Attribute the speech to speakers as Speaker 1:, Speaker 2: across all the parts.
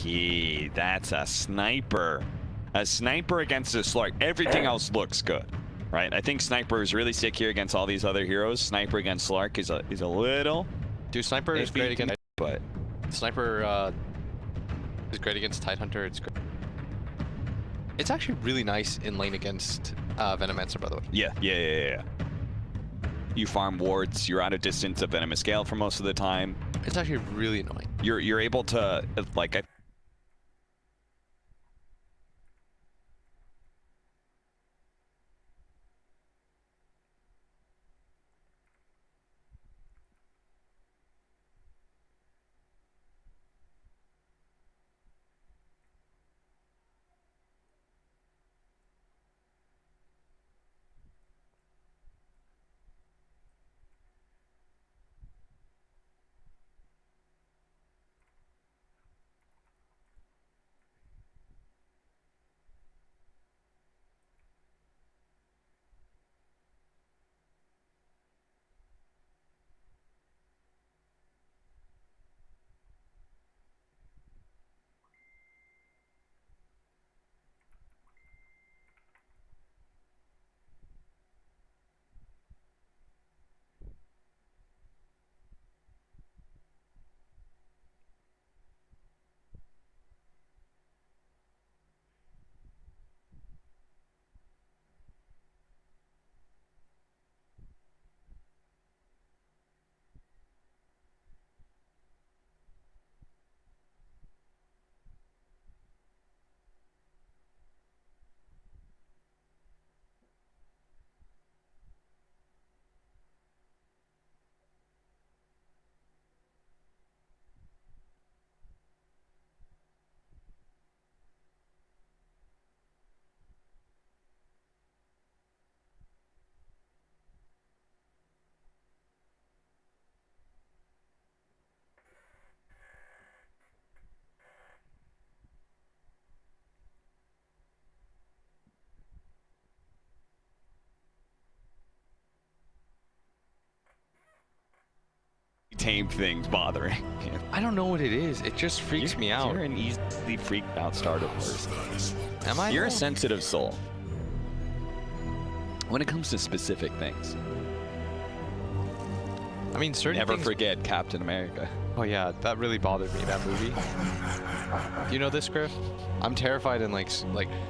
Speaker 1: OP. That's a sniper. A sniper against a Slark. Everything else looks good, right? I think sniper is really sick here against all these other heroes. Sniper against Slark is a little.
Speaker 2: Dude, sniper is great against.
Speaker 1: But
Speaker 2: Sniper is great against Tidehunter. It's great. It's actually really nice in lane against Venomancer, by the way.
Speaker 1: Yeah. You farm wards. You're out of distance of Venomous Gale for most of the time.
Speaker 2: It's actually really annoying.
Speaker 1: You're able to like. Tame things bothering him.
Speaker 2: I don't know what it is. It just freaks me out.
Speaker 1: You're an easily freaked out starter person.
Speaker 2: Am I?
Speaker 1: You're a sensitive soul when it comes to specific things.
Speaker 2: I mean, certain
Speaker 1: Never
Speaker 2: things...
Speaker 1: forget Captain America.
Speaker 2: Oh yeah, that really bothered me, that movie. Do you know this, Griff? I'm terrified in like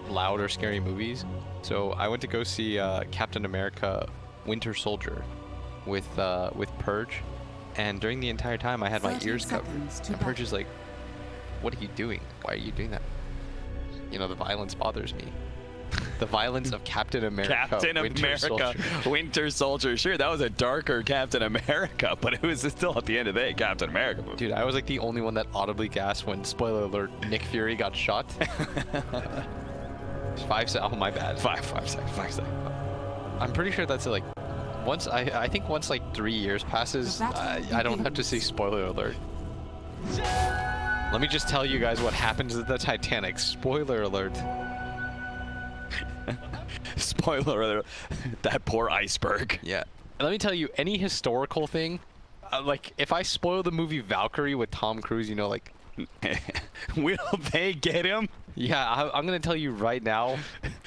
Speaker 2: loud or scary movies. So I went to go see Captain America Winter Soldier with Purge. And during the entire time, I had my ears covered. And Purge is like, what are you doing? Why are you doing that? You know, the violence bothers me. The violence of Captain America,
Speaker 1: Winter Soldier. Sure, that was a darker Captain America, but it was still at the end of the day Captain America movie.
Speaker 2: Dude, I was like the only one that audibly gasped when, spoiler alert, Nick Fury got shot. 5 seconds. Oh, my bad.
Speaker 1: 5 seconds.
Speaker 2: I'm pretty sure that's like... Once I think once like 3 years passes, I don't have to say spoiler alert. Let me just tell you guys what happens at the Titanic. Spoiler alert.
Speaker 1: Spoiler alert. That poor iceberg.
Speaker 2: Yeah. And let me tell you, any historical thing, like if I spoil the movie Valkyrie with Tom Cruise, you know, like...
Speaker 1: Will they get him?
Speaker 2: Yeah, I'm gonna tell you right now.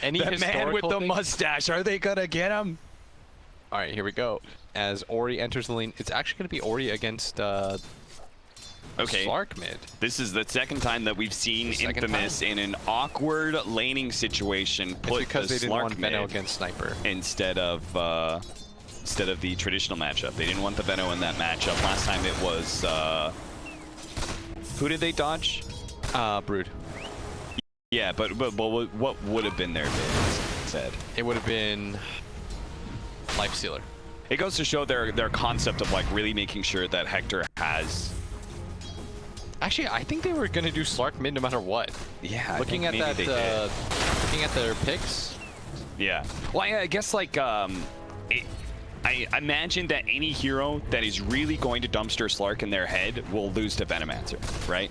Speaker 2: Any
Speaker 1: that
Speaker 2: historical
Speaker 1: man with the
Speaker 2: thing,
Speaker 1: mustache, are they gonna get him?
Speaker 2: All right, here we go. As Ori enters the lane, it's actually going to be Ori against Slark mid.
Speaker 1: This is the second time that we've seen Infamous in an awkward laning situation put
Speaker 2: because they didn't want Veno against Sniper
Speaker 1: instead of the traditional matchup. They didn't want the Veno in that matchup. Last time it was who did they dodge?
Speaker 2: Brood.
Speaker 1: Yeah, but what would have been their bid instead?
Speaker 2: It would have been Lifestealer.
Speaker 1: It goes to show their concept of like really making sure that Hector has.
Speaker 2: Actually, I think they were gonna do Slark mid no matter what.
Speaker 1: Yeah.
Speaker 2: Looking at that, looking at their picks.
Speaker 1: Yeah. Well, I guess like I imagine that any hero that is really going to dumpster Slark in their head will lose to Venomancer, right?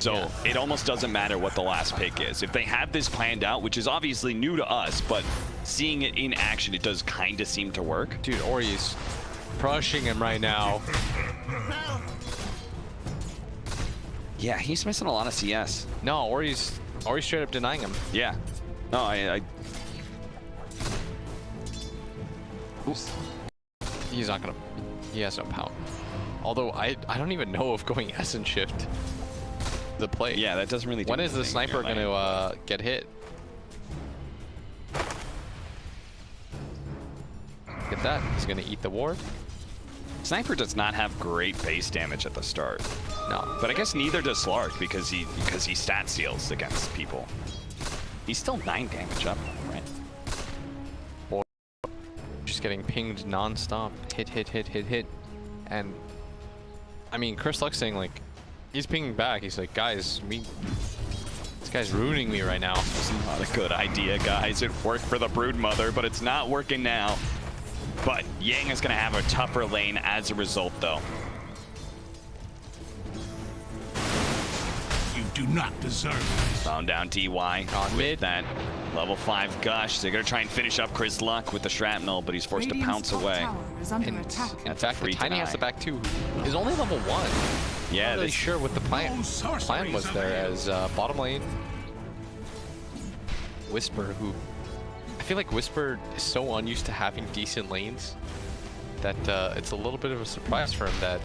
Speaker 1: So yeah. It almost doesn't matter what the last pick is. If they have this planned out, which is obviously new to us, but seeing it in action, it does kind of seem to work.
Speaker 2: Dude, Ori's crushing him right now.
Speaker 1: Yeah, he's missing a lot of CS.
Speaker 2: No, or he's straight up denying him.
Speaker 1: Yeah. No, I
Speaker 2: He's not gonna. He has no power. Although I don't even know if going S and shift the play.
Speaker 1: yeah, that doesn't really do
Speaker 2: When is the
Speaker 1: anything
Speaker 2: sniper
Speaker 1: in your
Speaker 2: going
Speaker 1: lane.
Speaker 2: to get hit? Get that. He's going to eat the ward.
Speaker 1: Sniper does not have great base damage at the start.
Speaker 2: No.
Speaker 1: But I guess neither does Slark because he stat seals against people. He's still 9 damage up, right?
Speaker 2: Just getting pinged non-stop. Hit, hit, hit, hit, hit. And, I mean, Chris Luck's saying, like, he's pinging back. He's like, guys, this guy's ruining me right now.
Speaker 1: It's not a good idea, guys. It worked for the Broodmother, but it's not working now. But Yang is going to have a tougher lane as a result, though.
Speaker 3: You do not deserve this.
Speaker 1: Found down DY
Speaker 2: On
Speaker 1: with
Speaker 2: mid.
Speaker 1: that level 5 gush. They're going to try and finish up Chris Luck with the shrapnel, but he's forced to
Speaker 4: Radiant's
Speaker 1: pounce
Speaker 4: top
Speaker 1: away.
Speaker 4: tower is under
Speaker 2: And
Speaker 4: attack.
Speaker 2: in
Speaker 1: That's a
Speaker 2: fact, the
Speaker 1: free
Speaker 2: Tiny has
Speaker 1: deny.
Speaker 2: the back two. Is only level 1.
Speaker 1: Yeah,
Speaker 2: Not really
Speaker 1: this,
Speaker 2: sure what the plan
Speaker 3: No sorceries
Speaker 2: was there, as bottom lane Whisper, who I feel like Whisper is so unused to having decent lanes that it's a little bit of a surprise for him that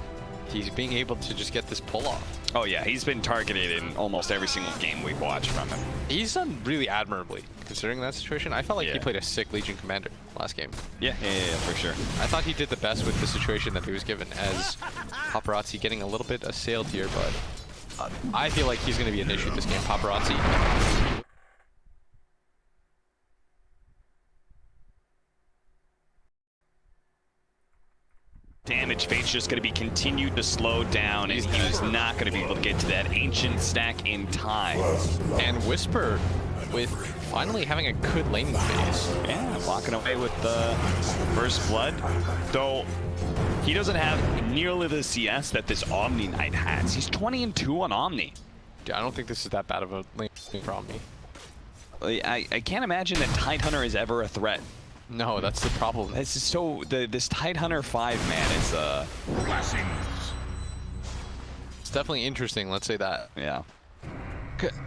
Speaker 2: he's being able to just get this pull off.
Speaker 1: oh yeah, he's been targeted in almost every single game we've watched from him.
Speaker 2: He's done really admirably considering that situation. I felt like he
Speaker 1: Yeah.
Speaker 2: played a sick Legion commander last game.
Speaker 1: Yeah, for sure.
Speaker 2: I thought he did the best with the situation that he was given, as Paparazzi getting a little bit assailed here, but I feel like he's going to be an issue this game. Paparazzi.
Speaker 1: Damage Fate's just going to be continued to slow down, and he was not going to be able to get to that ancient stack in time.
Speaker 2: And Whisper with finally having a good laning phase.
Speaker 1: Yeah, walking away with the first blood, though he doesn't have nearly the CS that this Omni Knight has. He's 20-2 on Omni.
Speaker 2: I don't think this is that bad of a lane from me.
Speaker 1: I can't imagine that Tidehunter is ever a threat.
Speaker 2: No, that's the problem.
Speaker 1: This is so this Tidehunter 5 man is
Speaker 3: Blessings.
Speaker 2: It's definitely interesting, let's say that.
Speaker 1: yeah.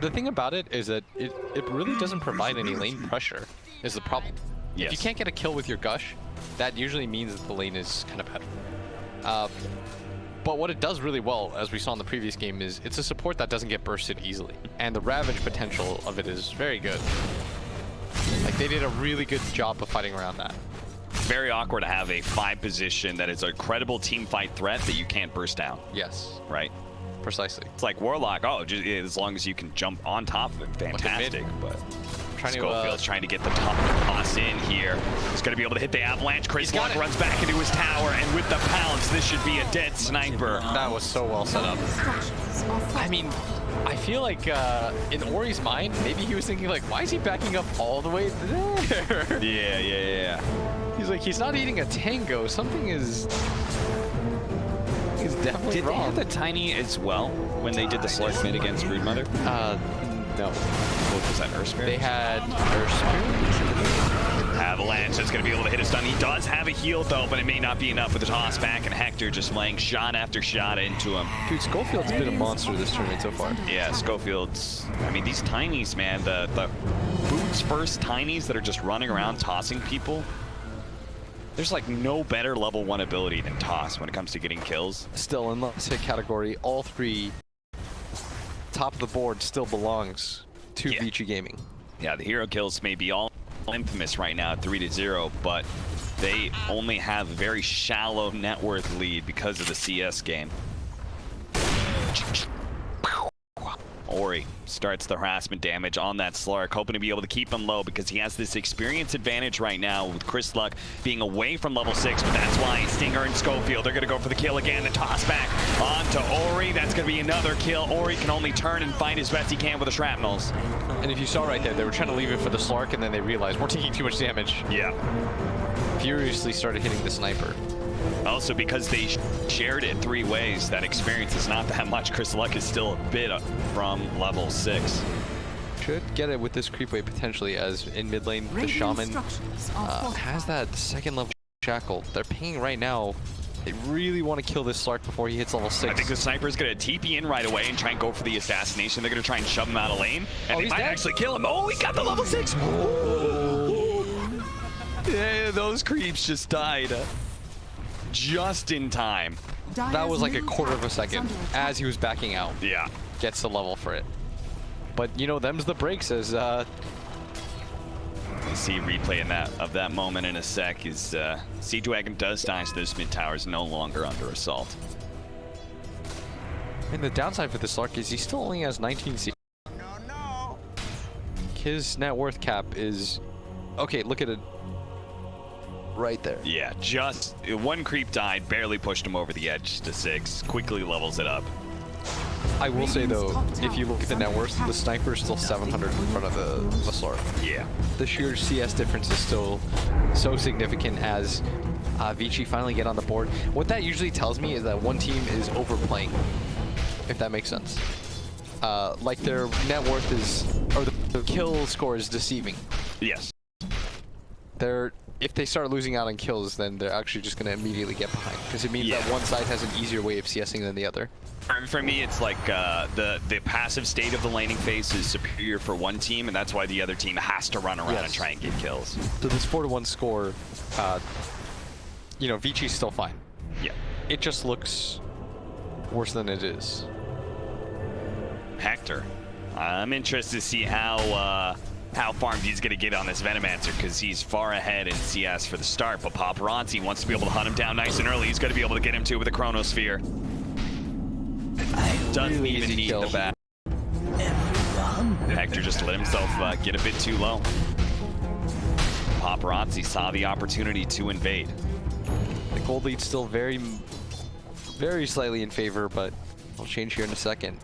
Speaker 2: The thing about it is that it really doesn't provide any lane pressure, is the problem.
Speaker 1: Yes.
Speaker 2: If you can't get a kill with your Gush, that usually means that the lane is kind of bad. But what it does really well, as we saw in the previous game, is it's a support that doesn't get bursted easily. And the Ravage potential of it is very good. Like, they did a really good job of fighting around that.
Speaker 1: Very awkward to have a 5 position that is a credible team fight threat that you can't burst down,
Speaker 2: Yes,
Speaker 1: right?
Speaker 2: precisely.
Speaker 1: It's like Warlock, oh, just, as long as you can jump on top of him, fantastic. But
Speaker 2: Trying
Speaker 1: Schofield's trying to get the top toss in here. He's going to be able to hit the avalanche. Chris Luck runs back into his tower, and with the pounce, this should be a dead sniper.
Speaker 2: That was so well set up.
Speaker 4: Structures are
Speaker 2: I mean, I feel like in Ori's mind, maybe he was thinking like, why is he backing up all the way there?
Speaker 1: Yeah.
Speaker 2: He's like, he's not eating a tango. Something is definitely
Speaker 1: Did they
Speaker 2: wrong.
Speaker 1: have the Tiny as well when they did the Slark mid against Broodmother?
Speaker 2: No.
Speaker 1: What was that, Earth Spirit?
Speaker 2: They had Earth Spirit.
Speaker 1: Avalanche that's going to be able to hit a stun. He does have a heal, though, but it may not be enough with the toss back, and Hector just laying shot after shot into him.
Speaker 2: Dude, Schofield's been a monster this tournament so far.
Speaker 1: Yeah, Schofield's... I mean, these Tinies, man, the Boots first Tinies that are just running around tossing people. There's, like, no better level 1 ability than Toss when it comes to getting kills.
Speaker 2: Still, in the hit category, all three top of the board still belongs to
Speaker 1: Yeah.
Speaker 2: Vici Gaming.
Speaker 1: Yeah, the hero kills may be all infamous right now, 3-0, but they only have a very shallow net worth lead because of the CS game. Ori starts the harassment damage on that Slark, hoping to be able to keep him low because he has this experience advantage right now with Chris Luck being away from level 6, but that's why Stinger and Schofield are going to go for the kill again. The toss back onto Ori. That's going to be another kill. Ori can only turn and fight as best he can with the shrapnels.
Speaker 2: And if you saw right there, they were trying to leave it for the Slark, and then they realized we're taking too much damage.
Speaker 1: Yeah.
Speaker 2: Furiously started hitting the sniper.
Speaker 1: Also, because they shared it 3 ways, that experience is not that much. Chris Luck is still a bit up from level 6.
Speaker 2: Should get it with this creep wave potentially, as in mid lane, the
Speaker 4: Radiant
Speaker 2: Shaman
Speaker 4: structures are
Speaker 2: has
Speaker 4: fortified.
Speaker 2: that second level shackle. They're pinging right now They really want to kill this Slark before he hits level 6.
Speaker 1: I think the sniper's going to TP in right away and try and go for the assassination. They're going to try and shove him out of lane. And they
Speaker 2: he's
Speaker 1: might
Speaker 2: dead.
Speaker 1: actually kill him. Oh, he got the level 6. Yeah, those creeps just died just in time.
Speaker 2: That was like a quarter of a second as he was backing out.
Speaker 1: Yeah.
Speaker 2: Gets the level for it. But, you know, them's the breaks as...
Speaker 1: We'll see a replay of that moment in a sec. Is Siege Wagon does die, so those mid towers no longer under assault.
Speaker 2: And the downside for this Slark is he still only has 19 C. His net worth cap is... Okay, look at it. Right there.
Speaker 1: Yeah, just one creep died, barely pushed him over the edge to 6. Quickly levels it up.
Speaker 2: I will say though, if you look at the net worth, the sniper is still 700 in front of the Slark.
Speaker 1: Yeah.
Speaker 2: The sheer CS difference is still so significant as Vici finally get on the board. What that usually tells me is that one team is overplaying, if that makes sense. Like their net worth is, or the kill score is deceiving.
Speaker 1: Yes.
Speaker 2: If they start losing out on kills, then they're actually just going to immediately get behind, because it means that one side has an easier way of CSing than the other.
Speaker 1: For me, it's like the passive state of the laning phase is superior for one team, and that's why the other team has to run around and try and get kills.
Speaker 2: So this 4-1 score, you know, Vici's still fine.
Speaker 1: Yeah.
Speaker 2: It just looks worse than it is.
Speaker 1: Hector, I'm interested to see how FarmView's going to get on this Venomancer, because he's far ahead in CS for the start, but Paparazzi wants to be able to hunt him down nice and early. He's going to be able to get him too with a Chronosphere. Doesn't
Speaker 2: Really
Speaker 1: even
Speaker 2: easy
Speaker 1: need
Speaker 2: kill.
Speaker 1: the bat. Hector just let himself get a bit too low. Paparazzi saw the opportunity to invade.
Speaker 2: The gold lead's still very, very slightly in favor, but I'll change here in a second.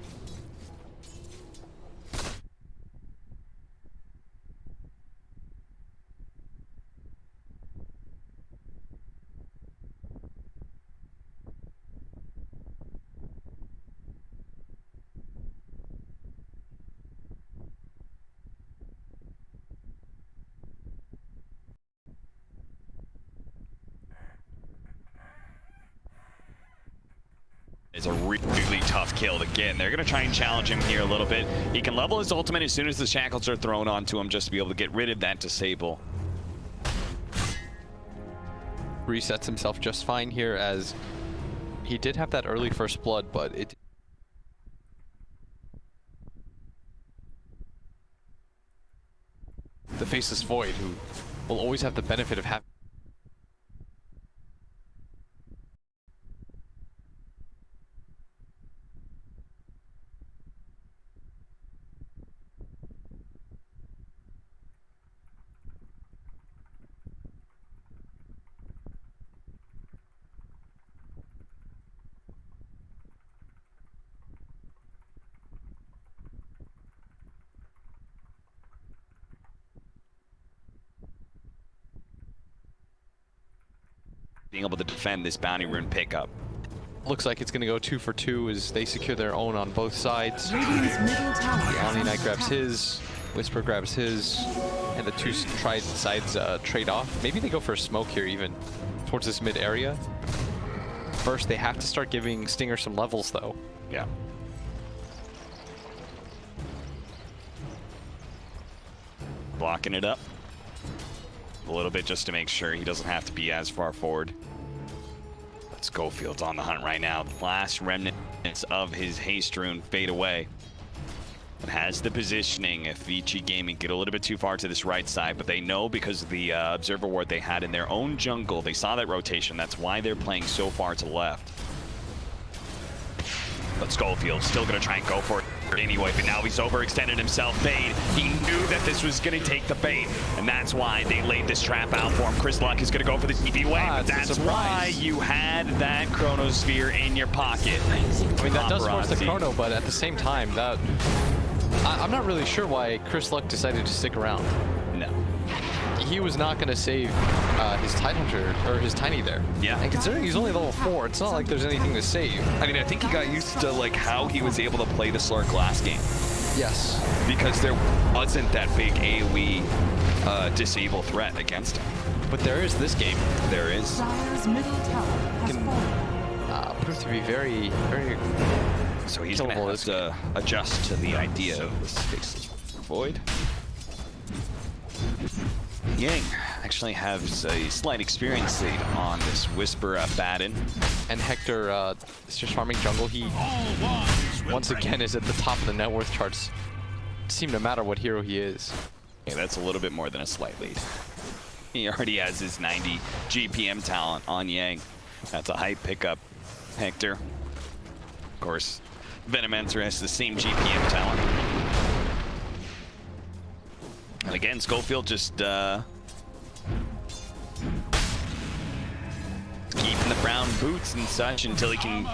Speaker 1: It's a really tough kill to get. They're going to try and challenge him here a little bit. He can level his ultimate as soon as the shackles are thrown onto him, just to be able to get rid of that disable.
Speaker 2: Resets himself just fine here, as he did have that early first blood, but it... The Faceless Void, who will always have the benefit of having...
Speaker 1: Being able to defend this bounty rune pickup.
Speaker 2: Looks like it's going to go 2 for 2 as they secure their own on both sides. Omni Knight grabs his, Whisper grabs his, and the two sides trade off. Maybe they go for a smoke here even, towards this mid area. First, they have to start giving Stinger some levels though.
Speaker 1: Yeah. Blocking it up a little bit just to make sure he doesn't have to be as far forward. But Schofield's on the hunt right now. The last remnants of his haste rune fade away. But has the positioning if Vici Gaming get a little bit too far to this right side, but they know because of the observer ward they had in their own jungle, they saw that rotation. That's why they're playing so far to the left. But Schofield still going to try and go for it anyway, but now he's overextended himself. Bait, he knew that this was going to take the bait, and that's why they laid this trap out for him. Chris Luck is going to go for the TP wave, but that's why you had that Chronosphere in your pocket.
Speaker 2: I mean, that does force the
Speaker 1: Paparazzi.
Speaker 2: chrono, but at the same time, that I'm not really sure why Chris Luck decided to stick around.
Speaker 1: No.
Speaker 2: He was not going to save his Tidehunter, or his Tiny there.
Speaker 1: Yeah.
Speaker 2: And considering he's only level 4, it's not like there's anything to save.
Speaker 1: I mean, I think he got used to like how he was able to play the Slark last game,
Speaker 2: Yes.
Speaker 1: because there wasn't that big AoE disable threat against him.
Speaker 2: But there is this game.
Speaker 1: There is.
Speaker 4: Dire's middle tower
Speaker 2: can prove to be very, very
Speaker 1: So he's going to
Speaker 2: killable
Speaker 1: have
Speaker 2: this
Speaker 1: to adjust to the idea of the Stasis Void. Yang actually has a slight experience lead on this Whisper Batten.
Speaker 2: And Hector is just farming jungle. He once again is at the top of the net worth charts. Seem to matter what hero he is.
Speaker 1: Yeah, that's a little bit more than a slight lead. He already has his 90 GPM talent on Yang. That's a hype pickup, Hector. Of course, Venomancer has the same GPM talent. And again, Schofield just keeping the brown boots and such until he can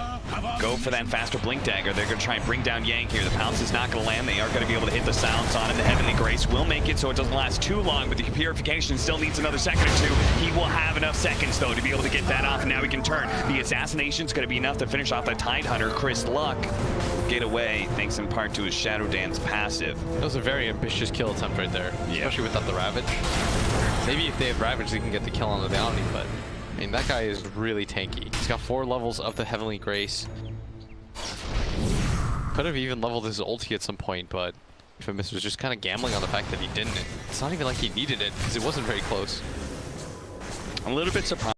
Speaker 1: go for that faster blink dagger. They're going to try and bring down Yang here. The pounce is not going to land. They are going to be able to hit the silence on him. The Heavenly Grace will make it so it doesn't last too long, but the Purification still needs another second or two. He will have enough seconds, though, to be able to get that off, and now he can turn. The Assassination's going to be enough to finish off the Tidehunter. Chris Luck get away, thanks in part to his Shadow Dance passive.
Speaker 2: That was a very ambitious kill attempt right there, especially without the Ravage. Maybe if they had Ravage, they can get the kill on the Bounty, but I mean, that guy is really tanky. He's got 4 levels of the Heavenly Grace. Could have even leveled his ulti at some point, but Infamous was just kind of gambling on the fact that he didn't. It's not even like he needed it, because it wasn't very close.
Speaker 1: A little bit surprised.